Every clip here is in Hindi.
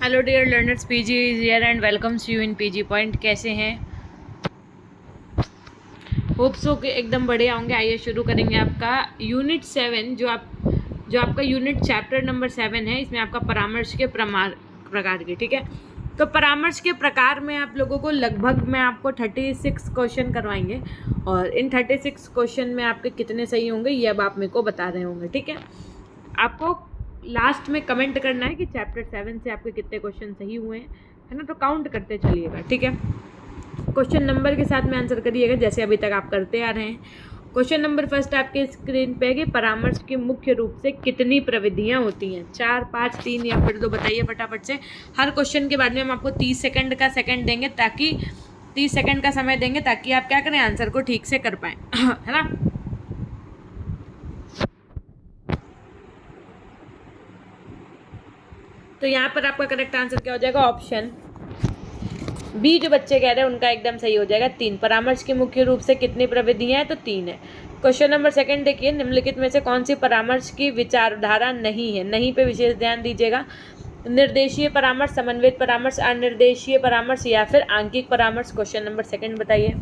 Hello dear learners, PG is here and welcomes you in PG point. कैसे हैं? होप सो कि एकदम बढ़िया होंगे। आइए शुरू करेंगे आपका यूनिट 7 जो आपका यूनिट चैप्टर नंबर 7 है। इसमें आपका परामर्श के प्रकार के, ठीक है। तो परामर्श के प्रकार में आप लोगों को लगभग मैं आपको 36 क्वेश्चन करवाएंगे और इन 36 क्वेश्चन में आपके कितने सही होंगे ये अब आप मेरे को बता रहे होंगे, ठीक है। आपको लास्ट में कमेंट करना है कि चैप्टर 7 से आपके कितने क्वेश्चन सही हुए हैं, है ना। तो काउंट करते चलिएगा, ठीक है। क्वेश्चन नंबर के साथ में आंसर करिएगा जैसे अभी तक आप करते आ रहे हैं। क्वेश्चन नंबर फर्स्ट आपके स्क्रीन पे है कि परामर्श की मुख्य रूप से कितनी प्रविधियां होती हैं? 4, 5, 3 या फिर 2 बताइए फटाफट से। हर क्वेश्चन के बाद में हम आपको 30 सेकंड का देंगे ताकि 30 सेकंड का समय देंगे ताकि आप क्या करें, आंसर को ठीक से कर पाएँ है ना। तो यहाँ पर आपका करेक्ट आंसर क्या हो जाएगा? ऑप्शन बी जो बच्चे कह रहे हैं उनका एकदम सही हो जाएगा 3। परामर्श की मुख्य रूप से कितनी प्रविधियां हैं? तो 3 है। क्वेश्चन नंबर सेकंड देखिए, निम्नलिखित में से कौन सी परामर्श की विचारधारा नहीं है? नहीं पे विशेष ध्यान दीजिएगा। निर्देशीय परामर्श, समन्वित परामर्श, अनिर्देशीय परामर्श या फिर आंकिक परामर्श। क्वेश्चन नंबर सेकंड बताइए।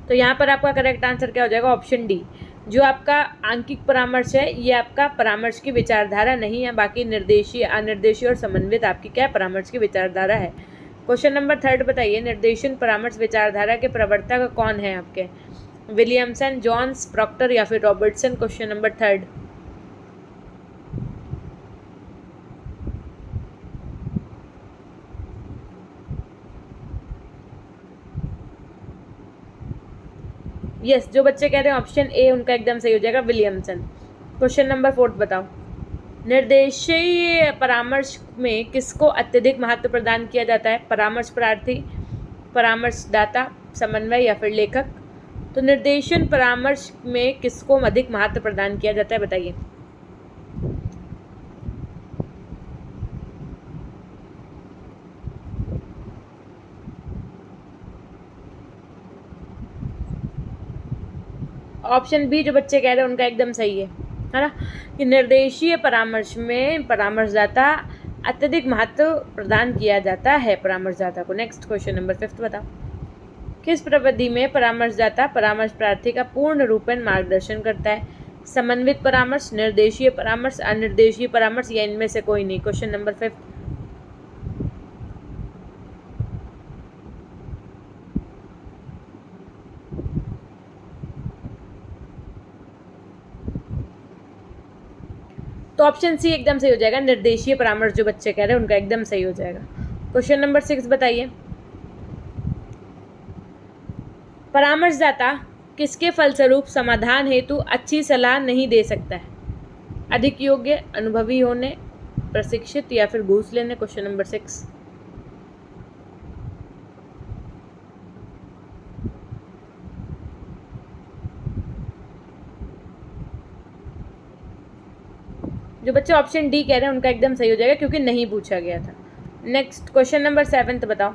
तो यहाँ पर आपका करेक्ट आंसर क्या हो जाएगा? Option D. जो आपका आंकिक परामर्श है ये आपका परामर्श की विचारधारा नहीं है, बाकी निर्देशीय, अनिर्देशीय और समन्वित आपकी क्या है? परामर्श की विचारधारा है। क्वेश्चन नंबर थर्ड बताइए, निर्देशन परामर्श विचारधारा के प्रवर्तक कौन है आपके? विलियमसन, जॉन्स, प्रॉक्टर या फिर Robertson. Question number third. Yes, जो बच्चे कह रहे हैं ऑप्शन ए उनका एकदम सही हो जाएगा, विलियमसन। क्वेश्चन नंबर फोर्थ बताओ, निर्देशीय परामर्श में किसको अत्यधिक महत्व प्रदान किया जाता है? परामर्श प्रार्थी, परामर्शदाता, समन्वय या फिर लेखक। तो निर्देशन परामर्श में किसको अधिक महत्व प्रदान किया जाता है बताइए। ऑप्शन बी जो बच्चे कह रहे हैं उनका एकदम सही है ना, कि निर्देशीय परामर्श में परामर्शदाता अत्यधिक महत्व प्रदान किया जाता है परामर्शदाता को। नेक्स्ट क्वेश्चन नंबर 5 बताओ, किस प्रविधि में परामर्शदाता परामर्श प्रार्थी का पूर्ण रूपेण मार्गदर्शन करता है? समन्वित परामर्श, निर्देशीय परामर्श, अनिर्देशीय परामर्श या इनमें से कोई नहीं। Question number 5। तो ऑप्शन सी एकदम सही हो जाएगा, निर्देशीय परामर्श जो बच्चे कह रहे हैं उनका एकदम सही हो जाएगा। क्वेश्चन नंबर 6 बताइए, परामर्शदाता किसके फलस्वरूप समाधान हेतु अच्छी सलाह नहीं दे सकता है? अधिक योग्य, अनुभवी होने, प्रशिक्षित या फिर घूस लेने। Question number 6। जो बच्चे ऑप्शन डी कह रहे हैं उनका एकदम सही हो जाएगा क्योंकि नहीं पूछा गया था। नेक्स्ट क्वेश्चन नंबर 7 बताओ,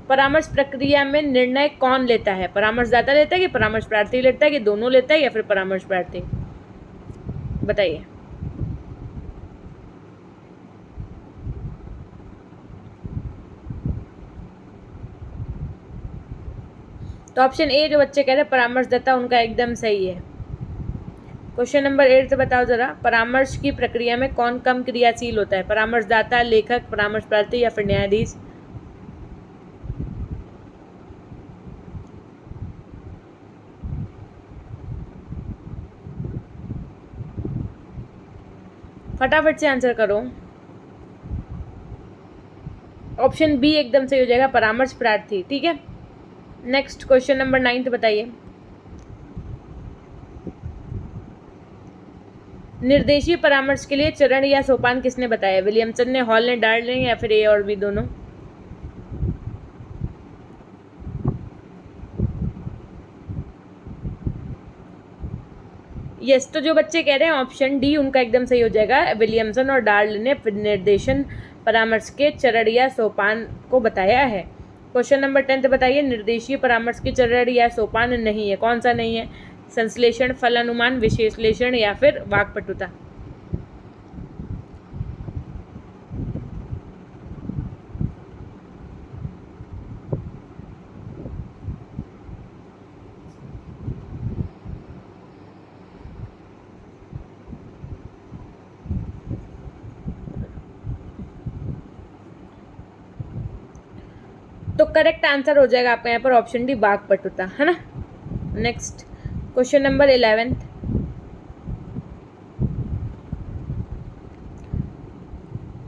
परामर्श प्रक्रिया में निर्णय कौन लेता है? परामर्शदाता लेता है कि परामर्श प्रार्थी लेता है कि दोनों लेता है या फिर परामर्श प्रार्थी? बताइए। तो ऑप्शन ए जो बच्चे कह रहे हैं परामर्शदाता उनका एकदम सही है। क्वेश्चन नंबर 8 बताओ जरा, परामर्श की प्रक्रिया में कौन कम क्रियाशील होता है? परामर्शदाता, लेखक, परामर्श प्रार्थी या फिर न्यायाधीश? फटाफट से आंसर करो। ऑप्शन बी एकदम सही हो जाएगा, परामर्श प्रार्थी, ठीक है। नेक्स्ट क्वेश्चन नंबर 9 बताइए, निर्देशीय परामर्श के लिए चरण या सोपान किसने बताया? विलियमसन ने, हॉल ने, डार्ल ने या फिर ए और बी दोनों? यस, तो जो बच्चे कह रहे हैं ऑप्शन डी उनका एकदम सही हो जाएगा, विलियमसन और डार्ल ने निर्देशन परामर्श के चरण या सोपान को बताया है। क्वेश्चन नंबर 10 बताइए, निर्देशीय परामर्श के चरण या सोपान नहीं है, कौन सा नहीं है? संश्लेषण, फल अनुमान, विशेषलेषण या फिर वाक्पटुता? करेक्ट आंसर हो जाएगा आपका यहाँ पर ऑप्शन डी, बाघपटुता, है ना। नेक्स्ट क्वेश्चन नंबर 11,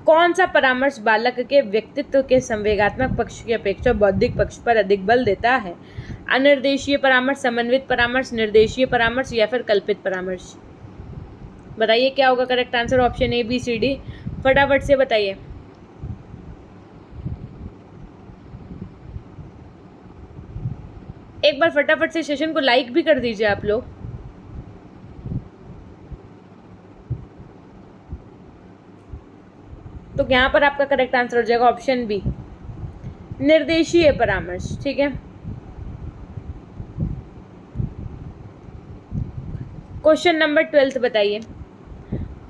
कौन सा परामर्श बालक के व्यक्तित्व के संवेगात्मक पक्ष की अपेक्षा बौद्धिक पक्ष पर अधिक बल देता है? अनिर्देशीय परामर्श, समन्वित परामर्श, निर्देशीय परामर्श या फिर कल्पित परामर्श? बताइए क्या होगा correct answer, option A, B, C, D, फटाफट से बताइए। एक बार फटाफट से सेशन को लाइक भी कर दीजिए आप लोग। तो यहाँ पर आपका करेक्ट आंसर हो जाएगा ऑप्शन बी, निर्देशीय परामर्श। ठीक है, क्वेश्चन नंबर 12 बताइए,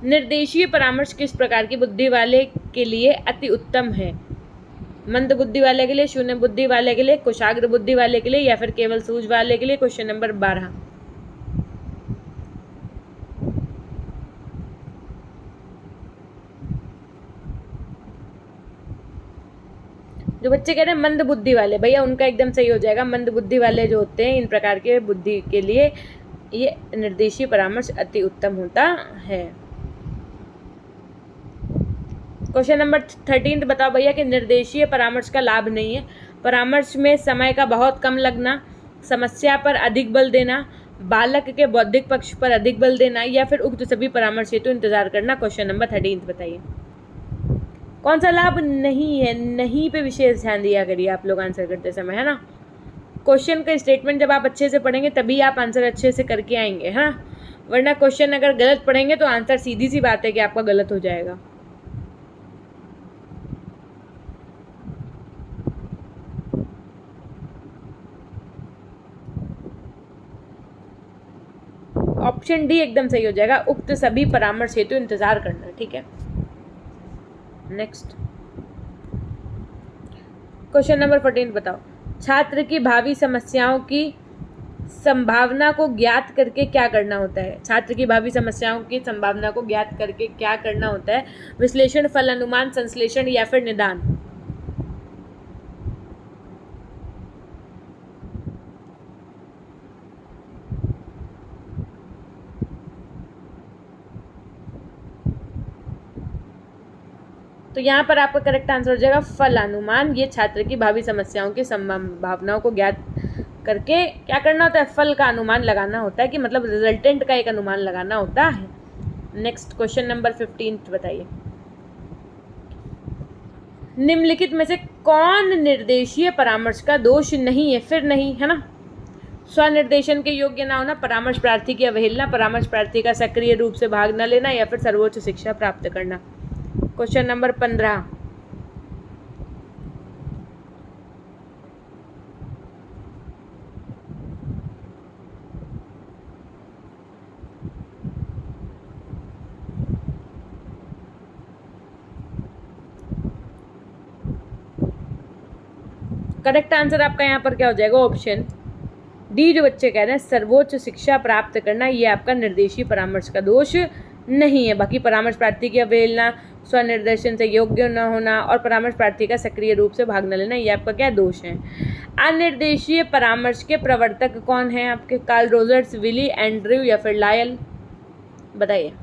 निर्देशीय परामर्श किस प्रकार की बुद्धि वाले के लिए अति उत्तम है? मंद बुद्धि वाले के लिए, शून्य बुद्धि वाले के लिए, कुशाग्र बुद्धि वाले के लिए या फिर केवल सूझ वाले के लिए? Question number 12। जो बच्चे कह रहे हैं मंद बुद्धि वाले, भैया उनका एकदम सही हो जाएगा। मंद बुद्धि वाले जो होते हैं इन प्रकार के बुद्धि के लिए ये निर्देशीय परामर्श अति उत्तम होता है। क्वेश्चन नंबर 13 बताओ भैया कि निर्देशीय परामर्श का लाभ नहीं है। परामर्श में समय का बहुत कम लगना, समस्या पर अधिक बल देना, बालक के बौद्धिक पक्ष पर अधिक बल देना या फिर उक्त सभी परामर्श हेतु इंतजार करना। क्वेश्चन नंबर 13 बताइए कौन सा लाभ नहीं है। नहीं पे विशेष ध्यान दिया करिए आप लोग आंसर करते समय, है ना। क्वेश्चन का स्टेटमेंट जब आप अच्छे से पढ़ेंगे तभी आप आंसर अच्छे से करके आएंगे, है ना। वरना क्वेश्चन अगर गलत पढ़ेंगे तो आंसर सीधी सी बात है कि आपका गलत हो जाएगा। ऑप्शन डी एकदम सही हो जाएगा, उक्त सभी परामर्श हेतु इंतजार करना। ठीक है, नेक्स्ट क्वेश्चन नंबर 14 बताओ, छात्र की भावी समस्याओं की संभावना को ज्ञात करके क्या करना होता है? छात्र की भावी समस्याओं की संभावना को ज्ञात करके क्या करना होता है? विश्लेषण, फल अनुमान, संश्लेषण या फिर निदान? तो यहाँ पर आपका करेक्ट आंसर हो जाएगा फल अनुमान। ये छात्र की भावी समस्याओं की संभावनाओं को ज्ञात करके क्या करना होता है? फल का अनुमान लगाना होता है, कि मतलब रिजल्टेंट का एक अनुमान लगाना होता है। नेक्स्ट क्वेश्चन नंबर 15 बताइए, निम्नलिखित में से कौन निर्देशीय परामर्श का दोष नहीं है? फिर नहीं, है ना। स्वनिर्देशन के योग्य ना होना, परामर्श प्रार्थी की अवहेलना, परामर्श प्रार्थी का सक्रिय रूप से भाग न लेना या फिर सर्वोच्च शिक्षा प्राप्त करना। क्वेश्चन नंबर 15, करेक्ट आंसर आपका यहाँ पर क्या हो जाएगा? ऑप्शन डी, जो बच्चे कह रहे हैं सर्वोच्च शिक्षा प्राप्त करना, ये आपका निर्देशीय परामर्श का दोष नहीं है। बाकी परामर्श प्रार्थी की अवहेलना, स्वनिर्देशन से योग्य न होना और परामर्श प्रार्थी का सक्रिय रूप से भाग न लेना, ये आपका क्या दोष है। अनिर्देशीय परामर्श के प्रवर्तक कौन है आपके? कार्ल रोजर्स, विली, एंड्रयू या फिर लायल? बताइए।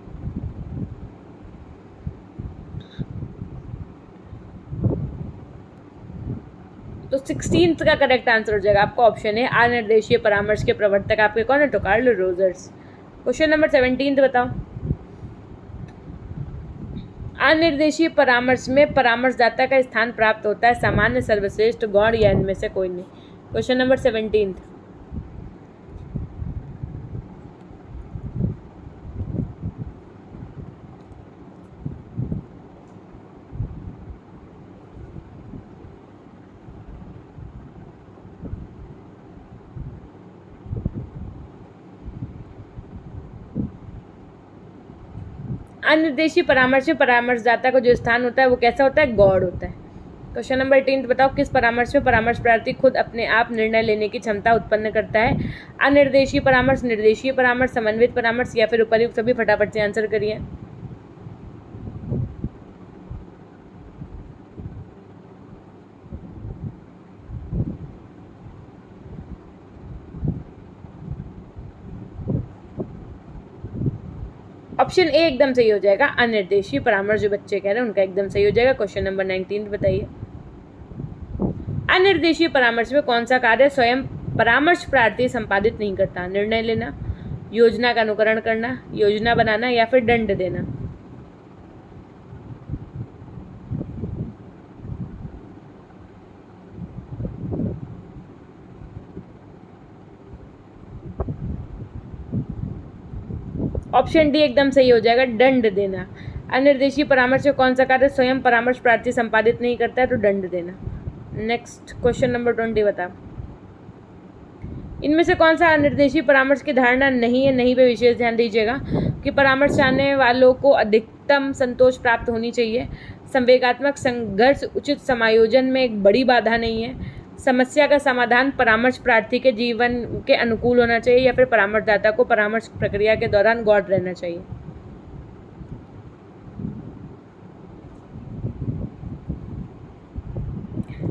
तो 16 का करेक्ट आंसर हो जाएगा आपका ऑप्शन है, अनिर्देशीय परामर्श के प्रवर्तक आपके कौन है? तो कार्ल रोजर्स। क्वेश्चन नंबर 17 बताओ, अनिर्देशीय परामर्श में परामर्शदाता का स्थान प्राप्त होता है सामान्य, सर्वश्रेष्ठ, गौण या इनमें से कोई नहीं? क्वेश्चन नंबर 17, अनिर्देशीय परामर्श में परामर्शदाता को जो स्थान होता है वो कैसा होता है? गौण होता है। क्वेश्चन नंबर 18 बताओ, किस परामर्श में परामर्श प्रार्थी खुद अपने आप निर्णय लेने की क्षमता उत्पन्न करता है? अनिर्देशीय परामर्श, निर्देशीय परामर्श, समन्वित परामर्श या फिर उपर्युक्त सभी? फटाफट से आंसर करिए। ऑप्शन ए एकदम सही हो जाएगा, अनिर्देशीय परामर्श जो बच्चे कह रहे हैं उनका एकदम सही हो जाएगा। क्वेश्चन नंबर 19 बताइए, अनिर्देशीय परामर्श में कौन सा कार्य स्वयं परामर्श प्रार्थी संपादित नहीं करता? निर्णय लेना, योजना का अनुकरण करना, योजना बनाना या फिर दंड देना। ऑप्शन डी एकदम सही हो जाएगा, दंड देना। अनिर्देशीय परामर्श में कौन सा कार्य स्वयं परामर्श प्रार्थी संपादित नहीं करता है? तो दंड देना। नेक्स्ट क्वेश्चन नंबर 20 बता, इनमें से कौन सा अनिर्देशीय परामर्श की धारणा नहीं है? नहीं पे विशेष ध्यान दीजिएगा कि परामर्श चाहने वालों को अधिकतम संतोष प्राप्त होनी चाहिए, संवेगात्मक संघर्ष उचित समायोजन में एक बड़ी बाधा नहीं है, समस्या का समाधान परामर्श प्रार्थी के जीवन के अनुकूल होना चाहिए या फिर परामर्शदाता को परामर्श प्रक्रिया के दौरान गौर रहना चाहिए।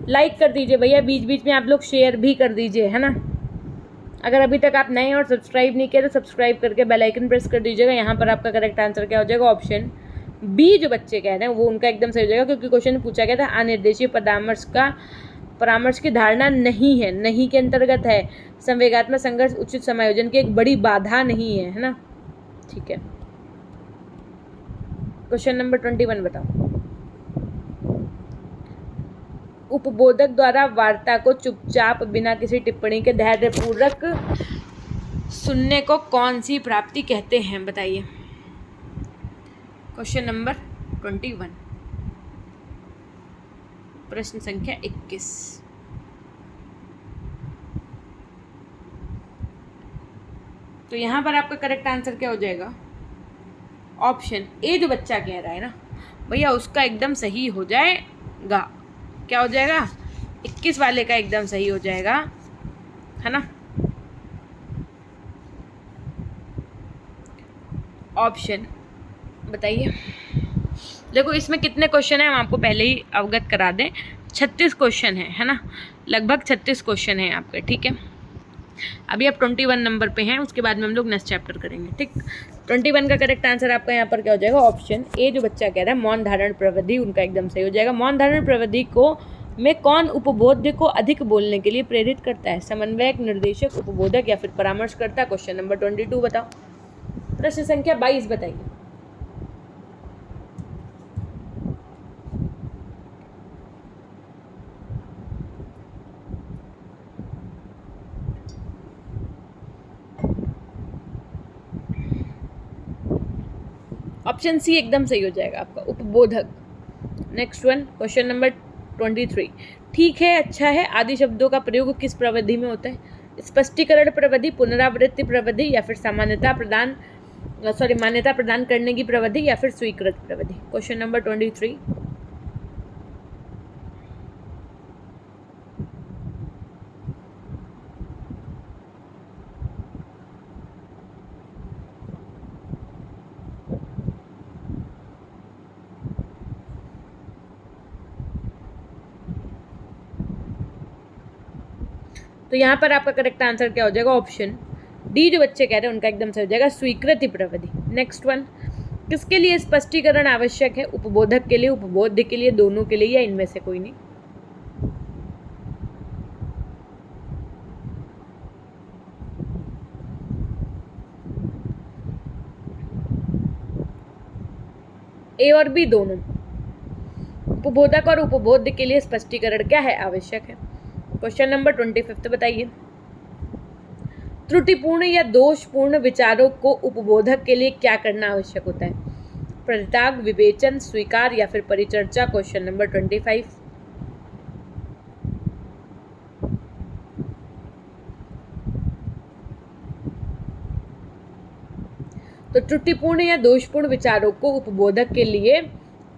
लाइक कर दीजिए भैया, बीच बीच में आप लोग शेयर भी कर दीजिए, है ना। अगर अभी तक आप नए और सब्सक्राइब नहीं किया तो सब्सक्राइब करके बेल आइकन प्रेस कर दीजिएगा। यहाँ पर आपका करेक्ट आंसर क्या हो जाएगा? ऑप्शन बी जो बच्चे कह रहे हैं वो उनका एकदम सही हो जाएगा, क्योंकि क्वेश्चन पूछा गया था अनिर्देशीय परामर्श की धारणा नहीं है, नहीं के अंतर्गत है, संवेगात्मक संघर्ष उचित समायोजन की एक बड़ी बाधा नहीं है, है ना। ठीक है, क्वेश्चन नंबर 21 बताओ, उपबोधक द्वारा वार्ता को चुपचाप बिना किसी टिप्पणी के धैर्यपूर्वक सुनने को कौन सी प्राप्ति कहते हैं? बताइए। क्वेश्चन नंबर 21, प्रश्न संख्या 21। तो यहां पर आपका करेक्ट आंसर क्या हो जाएगा? ऑप्शन ए जो बच्चा कह रहा है ना भैया उसका एकदम सही हो जाएगा। क्या हो जाएगा? 21 वाले का एकदम सही हो जाएगा, है ना। ऑप्शन बताइए। देखो इसमें कितने क्वेश्चन हैं हम आपको पहले ही अवगत करा दें, 36 क्वेश्चन है ना, लगभग 36 क्वेश्चन हैं आपके। ठीक है, अभी आप 21 नंबर पे हैं, उसके बाद में हम लोग नेक्स्ट चैप्टर करेंगे। ठीक, 21 का करेक्ट आंसर आपका यहाँ पर क्या हो जाएगा? ऑप्शन ए जो बच्चा कह रहा है मौन धारण प्रविधि, उनका एकदम सही हो जाएगा। मौन धारण प्रविधि को में कौन उपबोध्य को अधिक बोलने के लिए प्रेरित करता है? समन्वयक, निर्देशक, उपबोधक या फिर परामर्शकर्ता। क्वेश्चन नंबर 22 बताओ। प्रश्न संख्या 22 बताइए, ऑप्शन सी एकदम सही हो जाएगा आपका, उपबोधक। नेक्स्ट वन, क्वेश्चन नंबर 23, ठीक है, अच्छा है आदि शब्दों का प्रयोग किस प्रविधि में होता है? स्पष्टीकरण प्रविधि, पुनरावृत्ति प्रविधि या फिर मान्यता प्रदान करने की प्रविधि या फिर स्वीकृत प्रविधि। क्वेश्चन नंबर 23, तो यहाँ पर आपका करेक्ट आंसर क्या हो जाएगा? ऑप्शन डी जो बच्चे कह रहे हैं उनका एकदम सही हो जाएगा, स्वीकृति प्रविधि। नेक्स्ट वन, किसके लिए स्पष्टीकरण आवश्यक है? उपबोधक के लिए, उपबोध्य के लिए, दोनों के लिए या इनमें से कोई नहीं। ए और बी दोनों। उपबोधक और उपबोध्य के लिए स्पष्टीकरण क्या है? आवश्यक है। क्वेश्चन नंबर 25 बताइए, त्रुटिपूर्ण या दोषपूर्ण विचारों को उपबोधक के लिए क्या करना आवश्यक होता है? परित्याग, विवेचन, स्वीकार या फिर परिचर्चा। क्वेश्चन नंबर 25, तो त्रुटिपूर्ण या दोषपूर्ण विचारों को उपबोधक के लिए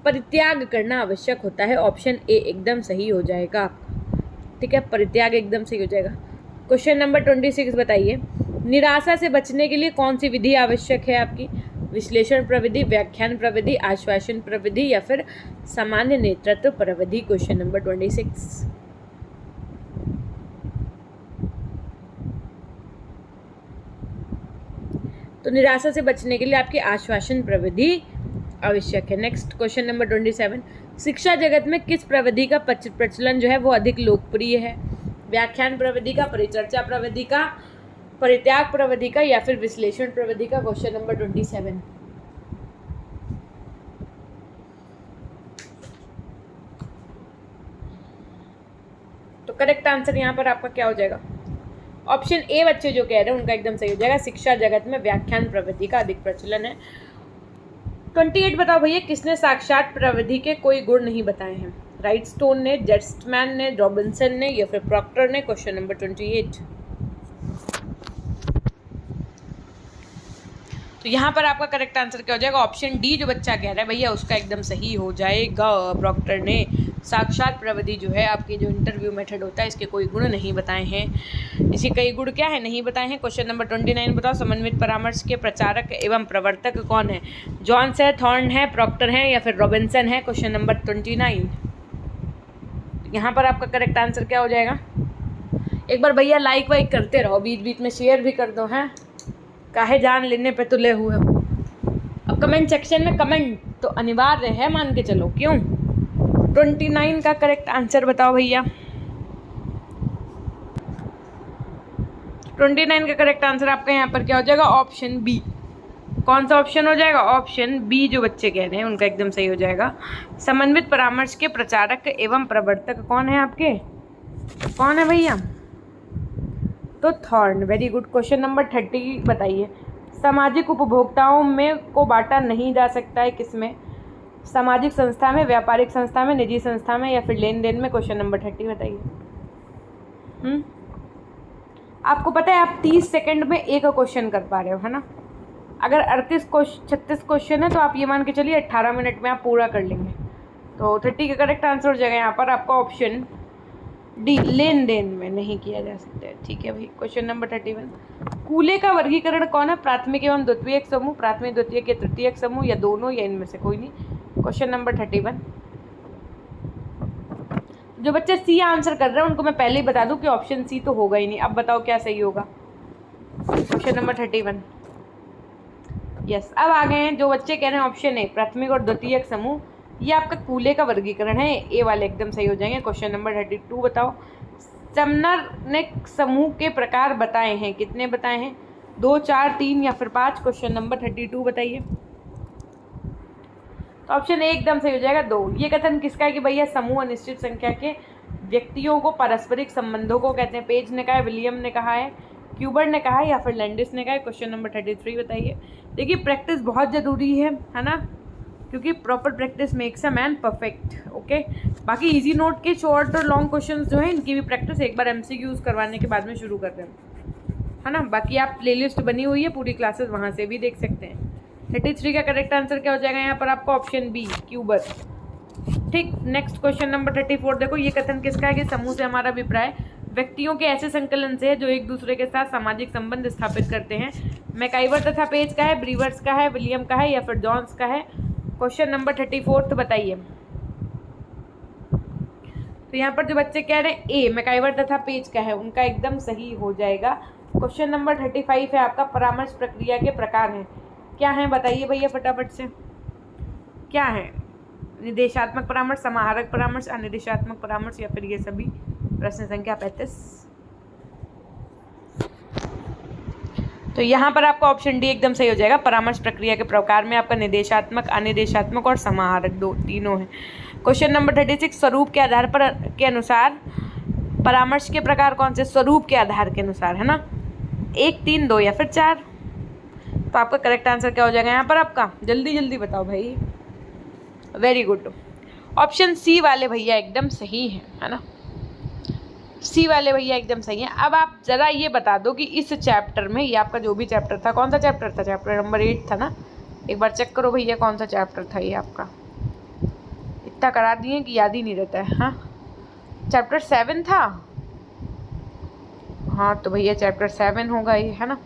परित्याग करना आवश्यक होता है। ऑप्शन ए एकदम सही हो जाएगा आपका। ठीक है, परित्याग एकदम सही हो जाएगा। क्वेश्चन नंबर 26 बताइए, निराशा से बचने के लिए कौन सी विधि आवश्यक है आपकी? विश्लेषण प्रविधि, व्याख्यान प्रविधि, आश्वासन प्रविधि या फिर सामान्य नेतृत्व प्रविधि। क्वेश्चन नंबर 26, तो निराशा से बचने के लिए आपकी आश्वासन प्रविधि आवश्यक है। नेक्स्ट क्वेश्चन नंबर 27, शिक्षा जगत में किस प्रविधि का प्रचलन जो है वो अधिक लोकप्रिय है? व्याख्यान प्रविधि का, परिचर्चा प्रविधि का, परित्याग प्रविधि का या फिर विश्लेषण प्रविधि का? Question number 27। तो करेक्ट आंसर यहाँ पर आपका क्या हो जाएगा? ऑप्शन ए बच्चे जो कह रहे हैं उनका एकदम सही हो जाएगा। शिक्षा जगत में व्याख्यान प्रविधि का अधिक प्रचलन है। 28 बताओ भैया, किसने साक्षात प्रविधि के कोई गुण नहीं बताए हैं? राइटस्टोन ने, जेस्टमैन ने, रॉबिन्सन ने या फिर प्रॉक्टर ने? Question number 28। तो यहाँ पर आपका करेक्ट आंसर क्या हो जाएगा? ऑप्शन डी जो बच्चा कह रहा है भैया उसका एकदम सही हो जाएगा। प्रॉक्टर ने साक्षात प्रविधि जो है आपकी जो इंटरव्यू मेथड होता है इसके कोई गुण नहीं बताए हैं। इसके कई गुण क्या है नहीं बताए हैं। क्वेश्चन नंबर 29 बताओ, समन्वित परामर्श के प्रचारक एवं प्रवर्तक कौन है? जॉन्स है, थॉर्न है, प्रॉक्टर है या फिर रॉबिन्सन है? Question number 29। यहाँ पर आपका करेक्ट आंसर क्या हो जाएगा? एक बार भैया लाइक वाइक करते रहो, बीच बीच में शेयर भी कर दो। हैं काहे जान लेने पे तुले हुए हो। अब कमेंट सेक्शन में कमेंट तो अनिवार्य है, मान के चलो। क्यों? 29 का करेक्ट आंसर बताओ भैया। 29 का करेक्ट आंसर आपका यहाँ पर क्या हो जाएगा? Option B. कौन सा ऑप्शन हो जाएगा? ऑप्शन बी जो बच्चे कह रहे हैं उनका एकदम सही हो जाएगा। समन्वित परामर्श के प्रचारक एवं प्रवर्तक कौन है आपके? कौन है भैया? तो thorn. Very good. Question number 30 बताइए, सामाजिक उपभोक्ताओं में को बांटा नहीं जा सकता है किसमें? सामाजिक संस्था में, व्यापारिक संस्था में, निजी संस्था में या फिर लेन देन में? क्वेश्चन नंबर 30 बताइए। आपको पता है आप 30 सेकंड में एक क्वेश्चन कर पा रहे हो, है ना? अगर 36 क्वेश्चन है तो आप ये मान के चलिए 18 मिनट में आप पूरा कर लेंगे। तो 30 का करेक्ट आंसर हो जाएगा यहाँ पर आपका ऑप्शन डी, लेन देन में नहीं किया जा सकता है। ठीक है भाई। क्वेश्चन नंबर 31, कूले का वर्गीकरण कौन है? प्राथमिक एवं द्वितीयक समूह, प्राथमिक द्वितीयक या तृतीयक समूह या दोनों या इनमें से कोई नहीं? Question number 31। जो बच्चे सी आंसर कर रहे हैं उनको मैं पहले ही बता दूं कि ऑप्शन सी तो होगा ही नहीं। अब बताओ क्या सही होगा? Question number 31। यस, अब आ गए हैं जो बच्चे कह रहे हैं ऑप्शन ए, प्राथमिक और द्वितीयक समूह, ये आपका कूले का वर्गीकरण है। ए वाले एकदम सही हो जाएंगे। क्वेश्चन नंबर 32 बताओ, समनर ने समूह के प्रकार बताए हैं, कितने बताए हैं? 2, 4, 3 या फिर 5? क्वेश्चन नंबर 32 बताइए। तो ऑप्शन ए एकदम सही हो जाएगा, 2। ये कथन किसका है कि भैया समूह अनिश्चित संख्या के व्यक्तियों को पारस्परिक संबंधों को कहते हैं? पेज ने कहा है, विलियम ने कहा है, क्यूबर ने कहा है या फिर लैंडिस ने कहा है? क्वेश्चन नंबर 33 बताइए। देखिए प्रैक्टिस बहुत ज़रूरी है ना, क्योंकि proper practice makes a man perfect. Okay, बाकी इजी नोट के शॉर्ट और लॉन्ग क्वेश्चंस जो हैं इनकी भी प्रैक्टिस एक बार MCQs करवाने के बाद में शुरू कर दें, है ना। बाकी आप प्लेलिस्ट बनी हुई है पूरी क्लासेस, वहाँ से भी देख सकते हैं। 33 का करेक्ट आंसर क्या हो जाएगा यहाँ पर आपका? Option B, क्यूबर। ठीक। नेक्स्ट क्वेश्चन नंबर 34 देखो, ये कथन किसका है कि समूह से हमारा अभिप्राय व्यक्तियों के ऐसे संकलन से है जो एक दूसरे के साथ सामाजिक संबंध स्थापित करते हैं? मैकाइवर तथा पेज का है, ब्रीवर्स का है, विलियम का है या फिर जॉन्स का है? क्वेश्चन नंबर 34 बताइए। तो यहाँ पर जो बच्चे कह रहे हैं ए, मैकाइवर तथा पेज का है, उनका एकदम सही हो जाएगा। क्वेश्चन नंबर 35 है आपका, परामर्श प्रक्रिया के प्रकार हैं, क्या हैं बताइए भैया फटाफट से। क्या है? निर्देशात्मक परामर्श, समाहारक परामर्श, अनिर्देशात्मक परामर्श या फिर ये सभी? प्रश्न संख्या 35। तो यहाँ पर आपका ऑप्शन डी एकदम सही हो जाएगा। परामर्श प्रक्रिया के प्रकार में आपका निर्देशात्मक, अनिर्देशात्मक और समाहारक तीनों है। क्वेश्चन नंबर 36, स्वरूप के आधार पर के अनुसार परामर्श के प्रकार कौन से? स्वरूप के आधार के अनुसार, है ना। 1, 3, 2 या फिर 4? तो आपका करेक्ट आंसर क्या हो जाएगा यहाँ पर आपका? जल्दी जल्दी बताओ भाई। Very good. ऑप्शन सी वाले भैया एकदम सही है ना। सी वाले भैया एकदम सही है। अब आप ज़रा ये बता दो कि इस चैप्टर में, ये आपका जो भी चैप्टर था, कौन सा चैप्टर था? चैप्टर नंबर 8 था ना। एक बार चेक करो भैया कौन सा चैप्टर था ये आपका। इतना करा दिए कि याद ही नहीं रहता है। हाँ, चैप्टर 7 था। हाँ तो भैया चैप्टर 7 होगा ये, है ना।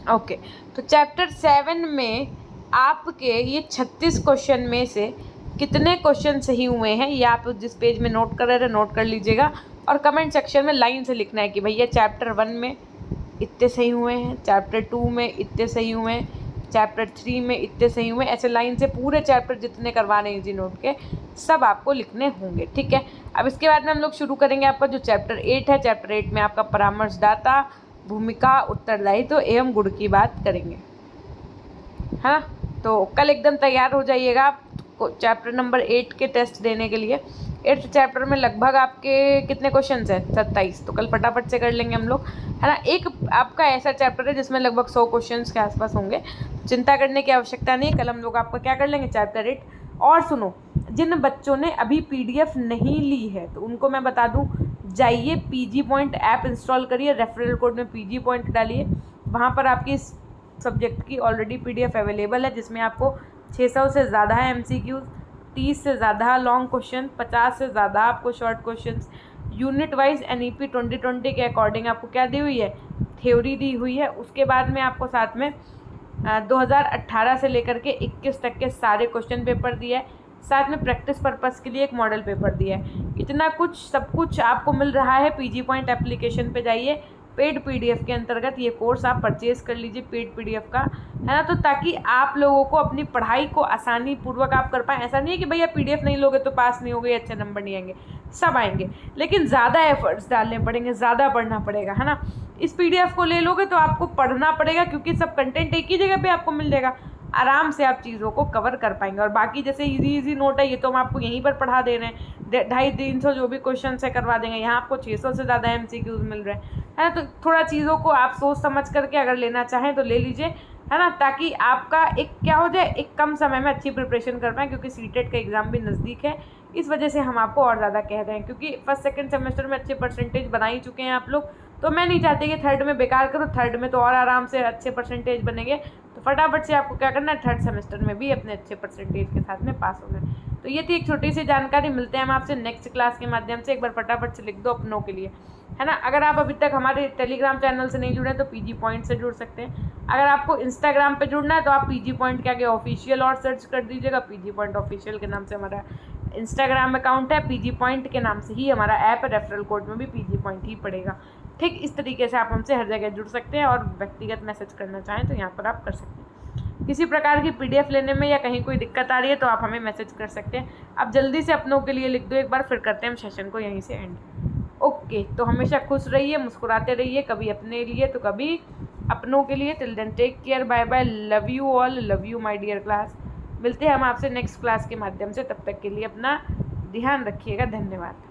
ओके, तो चैप्टर 7 में आपके ये 36 क्वेश्चन में से कितने क्वेश्चन सही हुए हैं, ये आप जिस पेज में नोट कर रहे थे नोट कर लीजिएगा और कमेंट सेक्शन में लाइन से लिखना है कि भैया चैप्टर 1 में इतने सही हुए हैं, चैप्टर 2 में इतने सही हुए हैं, चैप्टर 3 में इतने सही हुए, ऐसे लाइन से पूरे चैप्टर जितने करवाने इजी नोट के सब आपको लिखने होंगे। ठीक है, अब इसके बाद में हम लोग शुरू करेंगे आपका जो चैप्टर 8 है। चैप्टर 8 में आपका परामर्शदाता, भूमिका, उत्तरदायित्व एवं गुण की बात करेंगे, है ना। तो कल एकदम तैयार हो जाइएगा आप चैप्टर नंबर 8 के टेस्ट देने के लिए। 8th चैप्टर में लगभग आपके कितने क्वेश्चन हैं? 27। तो कल फटाफट से कर लेंगे हम लोग, है ना। एक आपका ऐसा चैप्टर है जिसमें लगभग 100 क्वेश्चन के आसपास होंगे, चिंता करने की आवश्यकता नहीं। कल हम लोग आपका क्या कर लेंगे, चैप्टर 8। और सुनो, जिन बच्चों ने अभी PDF नहीं ली है तो उनको मैं बता दूं, जाइए PG पॉइंट ऐप इंस्टॉल करिए, रेफरल कोड में PG पॉइंट डालिए, वहाँ पर आपकी इस सब्जेक्ट की ऑलरेडी PDF अवेलेबल है जिसमें आपको 600 से ज़्यादा है MCQs, 30 से ज़्यादा लॉन्ग क्वेश्चन, 50 से ज़्यादा आपको short questions, unit wise NEP 2020 के अकॉर्डिंग आपको क्या दी हुई है, थ्योरी दी हुई है। उसके बाद में आपको साथ में 2018 से लेकर के 21 तक के सारे क्वेश्चन पेपर दिए है, साथ में प्रैक्टिस पर्पस के लिए एक मॉडल पेपर दिया है। इतना कुछ सब कुछ आपको मिल रहा है। PG पॉइंट एप्लीकेशन पे जाइए, पेड PDF के अंतर्गत ये कोर्स आप परचेज कर लीजिए, पेड PDF का, है ना। तो ताकि आप लोगों को अपनी पढ़ाई को आसानी पूर्वक आप कर पाएँ। ऐसा नहीं है कि भैया PDF नहीं लोगे तो पास नहीं होगे, अच्छे नंबर नहीं आएंगे, सब आएंगे, लेकिन ज़्यादा एफर्ट्स डालने पड़ेंगे, ज़्यादा पढ़ना पड़ेगा, है ना। इस PDF को ले लोगे तो आपको पढ़ना पड़ेगा क्योंकि सब कंटेंट एक ही जगह पे आपको मिल जाएगा, आराम से आप चीज़ों को कवर कर पाएंगे। और बाकी जैसे इजी नोट है, ये तो हम आपको यहीं पर पढ़ा दे रहे हैं, 250-300 जो भी क्वेश्चन है करवा देंगे। यहाँ आपको 600 से ज़्यादा MCQs मिल रहे हैं, है ना। तो थोड़ा चीज़ों को आप सोच समझ करके अगर लेना चाहें तो ले लीजिए, है ना, ताकि आपका एक क्या हो जाए, एक कम समय में अच्छी प्रिपरेशन कर पाएँ, क्योंकि CTET का एग्ज़ाम भी नज़दीक है। इस वजह से हम आपको और ज़्यादा कह रहे हैं, क्योंकि फर्स्ट सेकंड सेमेस्टर में अच्छे परसेंटेज बना ही चुके हैं आप लोग, तो मैं नहीं चाहती कि थर्ड में बेकार करो, थर्ड में तो और आराम से अच्छे परसेंटेज बनेंगे। तो फटाफट से आपको क्या करना है, थर्ड सेमेस्टर में भी अपने अच्छे परसेंटेज के साथ में पास होना है। तो ये थी एक छोटी सी जानकारी। मिलते हैं हम आपसे नेक्स्ट क्लास के माध्यम से। एक बार फटाफट से लिख दो अपनों के लिए, है ना। अगर आप अभी तक हमारे टेलीग्राम चैनल से नहीं जुड़े तो PG पॉइंट से जुड़ सकते हैं। अगर आपको इंस्टाग्राम पे जुड़ना है तो आप PG पॉइंट के आगे ऑफिशियल और सर्च कर दीजिएगा, PG पॉइंट ऑफिशियल के नाम से हमारा इंस्टाग्राम अकाउंट है, PG पॉइंट के नाम से ही हमारा ऐप है, रेफरल कोड में भी PG पॉइंट ही पड़ेगा। ठीक इस तरीके से आप हमसे हर जगह जुड़ सकते हैं, और व्यक्तिगत मैसेज करना चाहें तो यहाँ पर आप कर सकते हैं। किसी प्रकार की PDF लेने में या कहीं कोई दिक्कत आ रही है तो आप हमें मैसेज कर सकते हैं। आप जल्दी से अपनों के लिए लिख दो एक बार, फिर करते हैं हम सेशन को यहीं से एंड। ओके, तो हमेशा खुश रहिए, मुस्कुराते रहिए, कभी अपने लिए तो कभी अपनों के लिए। Till then take care, bye bye, love you all, love you my dear class. मिलते हैं हम आपसे नेक्स्ट क्लास के माध्यम से, तब तक के लिए अपना ध्यान रखिएगा। धन्यवाद।